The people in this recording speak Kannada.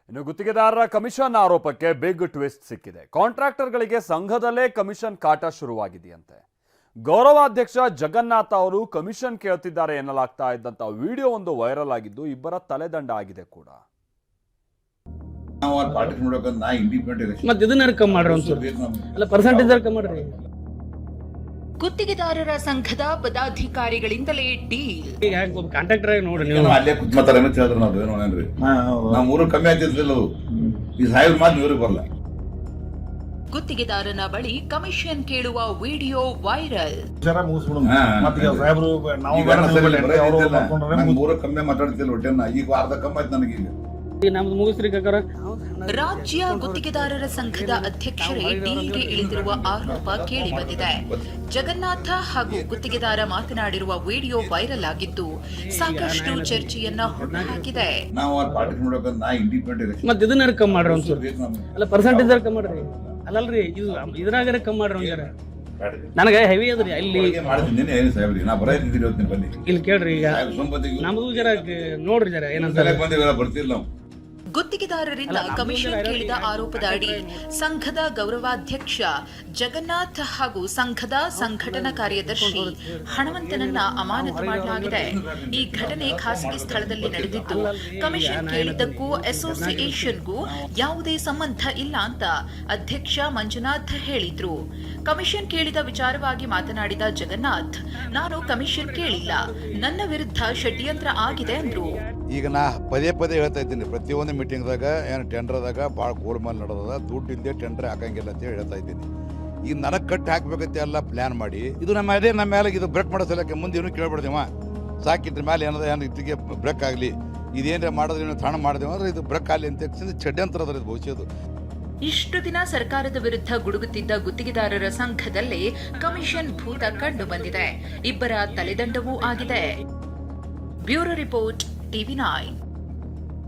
ಇನ್ನು ಗುತ್ತಿಗೆದಾರರ ಕಮಿಷನ್ ಆರೋಪಕ್ಕೆ ಬಿಗ್ ಟ್ವಿಸ್ಟ್ ಸಿಕ್ಕಿದೆ. ಕಾಂಟ್ರಾಕ್ಟರ್ಗಳಿಗೆ ಸಂಘದಲ್ಲೇ ಕಮಿಷನ್ ಕಾಟ ಶುರುವಾಗಿದೆಯಂತೆ. ಗೌರವಾಧ್ಯಕ್ಷ ಜಗನ್ನಾಥ ಅವರು ಕಮಿಷನ್ ಕೇಳ್ತಿದ್ದಾರೆ ಎನ್ನಲಾಗ್ತಾ ಇದ್ದಂತ ವಿಡಿಯೋ ಒಂದು ವೈರಲ್ ಆಗಿದ್ದು ಇಬ್ಬರ ತಲೆದಂಡ ಆಗಿದೆ ಕೂಡ. ಗುತ್ತಿಗೆದಾರರ ಸಂಘದ ಪದಾಧಿಕಾರಿಗಳಿಂದಲೇ ಡೀಲ್. ಕಾಂಟ್ರಾಕ್ಟರ್ ನೋಡಿ ನೀವು ಅಲ್ಲೇ ಕುತ್ಮತಾರ ಅಂತ ಹೇಳಿದ್ರು. ನಾವು ಏನೋನೇನ್ರಿ ನಮ್ಮ ಊರು ಕಮ್ಮಿ ಆಗ್ತಿರ್ಲಿಲ್ಲ. ಅದು ಈ ಸಾಹೇಬ್ರ ಮಾತು ಇವ್ರಿಗೆ ಬರಲ್ಲ. ಗುತ್ತಿಗೆದಾರನ ಬಳಿ ಕಮಿಷನ್ ಕೇಳುವ ವಿಡಿಯೋ ವೈರಲ್. ಊರು ಕಮ್ಮಿ ಮಾತಾಡ್ತಿಲ್ಲ. ಹೊಟ್ಟೆನ ಈಗ ಅರ್ಧ ಕಮ್ಮಿ ಆಯ್ತು ನನಗೆ. ರಾಜ್ಯ ಗುತ್ತಿಗೆದಾರರ ಸಂಘದ ಅಧ್ಯಕ್ಷರೇ ಡೀಲ್ಗೆ ಇಳಿದಿರುವ ಆರೋಪ ಕೇಳಿ ಬಂದಿದೆ. ಜಗನ್ನಾಥ ಹಾಗೂ ಗುತ್ತಿಗೆದಾರ ಮಾತನಾಡಿರುವ ವಿಡಿಯೋ ವೈರಲ್ ಆಗಿದ್ದು ಸಾಕಷ್ಟು ಚರ್ಚೆಯನ್ನ ಹುಟ್ಟುಹಾಕಿದೆ. ಅಲ್ಲಲ್ರಿ ಇದ್ರಾಗ ಕಮ್ಮಿ ಮಾಡ್ರಿ. ನನಗೆ ಹೆವಿ ಅದ್ರಿ ಅಲ್ಲಿ ಇಲ್ಲಿ ಕೇಳ್ರಿ. ಈಗ ನಮ್ದು ಜರ ನೋಡ್ರಿ ಜರ ಏನಂತ ಬರ್ತಿಲ್ಲ. ಗುತ್ತಿಗೆದಾರರಿಂದ ಕಮಿಷನ್ ಕೇಳಿದ ಆರೋಪದ ಅಡಿ ಸಂಘದ ಗೌರವಾಧ್ಯಕ್ಷ ಜಗನ್ನಾಥ್ ಹಾಗೂ ಸಂಘದ ಸಂಘಟನಾ ಕಾರ್ಯದರ್ಶಿ ಹಣವಂತನನ್ನ ಅಮಾನತು ಮಾಡಲಾಗಿದೆ. ಈ ಘಟನೆ ಖಾಸಗಿ ಸ್ಥಳದಲ್ಲಿ ನಡೆದಿದ್ದು ಕಮಿಷನ್ ಕೇಳಿದ್ದಕ್ಕೂ ಅಸೋಸಿಯೇಷನ್ಗೂ ಯಾವುದೇ ಸಂಬಂಧ ಇಲ್ಲ ಅಂತ ಅಧ್ಯಕ್ಷ ಮಂಜುನಾಥ್ ಹೇಳಿದ್ರು. ಕಮಿಷನ್ ಕೇಳಿದ ವಿಚಾರವಾಗಿ ಮಾತನಾಡಿದ ಜಗನ್ನಾಥ್, ನಾನು ಕಮಿಷನ್ ಕೇಳಿಲ್ಲ, ನನ್ನ ವಿರುದ್ಧ ಷಡ್ಯಂತ್ರ ಆಗಿದೆ ಅಂದ್ರು. ಈಗ ನಾ ಪದೇ ಪದೇ ಹೇಳ್ತಾ ಇದ್ದೀನಿ, ಪ್ರತಿಯೊಂದು ಮೀಟಿಂಗ್ದಾಗ ಏನು ಟೆಂಡರ್ದಾಗ ಭಾಳ ಗೋಲ್ಮಾಲ್ ನಡೆದದ, ದುಡ್ಡು ಇಲ್ಲದೆ ಟೆಂಡರ್ ಹಾಕಂಗಿಲ್ಲ ಅಂತ ಹೇಳ್ತಾ ಇದ್ದೀನಿ. ಈಗ ನನಗೆ ಕಟ್ಟಿ ಹಾಕ್ಬೇಕಂತ ಎಲ್ಲ ಪ್ಲ್ಯಾನ್ ಮಾಡಿ ಇದು ನಮ್ಮ ಮೇಲೆ ಇದು ಬ್ರೇಕ್ ಮಾಡೋ ಸಲಕ್ಕೆ ಮುಂದೆ ಏನು ಕೇಳ್ಬಿಡ್ದೇವ. ಸಾಕಿದ್ರ ಮೇಲೆ ಏನದ ಏನು ಇತ್ತಿಗೆ ಬ್ರೇಕ್ ಆಗಲಿ, ಇದೇನೇ ಮಾಡಿದ್ರೆ ತಾಣ ಮಾಡಿದೆವು ಅಂದ್ರೆ ಇದು ಬ್ರೇಕ್ ಆಗಲಿ ಅಂತ ಷಡ್ಯಂತ್ರ ಅದ್ರ ಇದು ಭವಿಷ್ಯದು. ಇಷ್ಟು ದಿನ ಸರ್ಕಾರದ ವಿರುದ್ಧ ಗುಡುಗುತ್ತಿದ್ದ ಗುತ್ತಿಗೆದಾರರ ಸಂಘದಲ್ಲೇ ಕಮಿಷನ್ ಭೂತ ಕಂಡು ಬಂದಿದೆ. ಇಬ್ಬರ ತಲೆದಂಡವೂ ಆಗಿದೆ. Bureau report, TV9.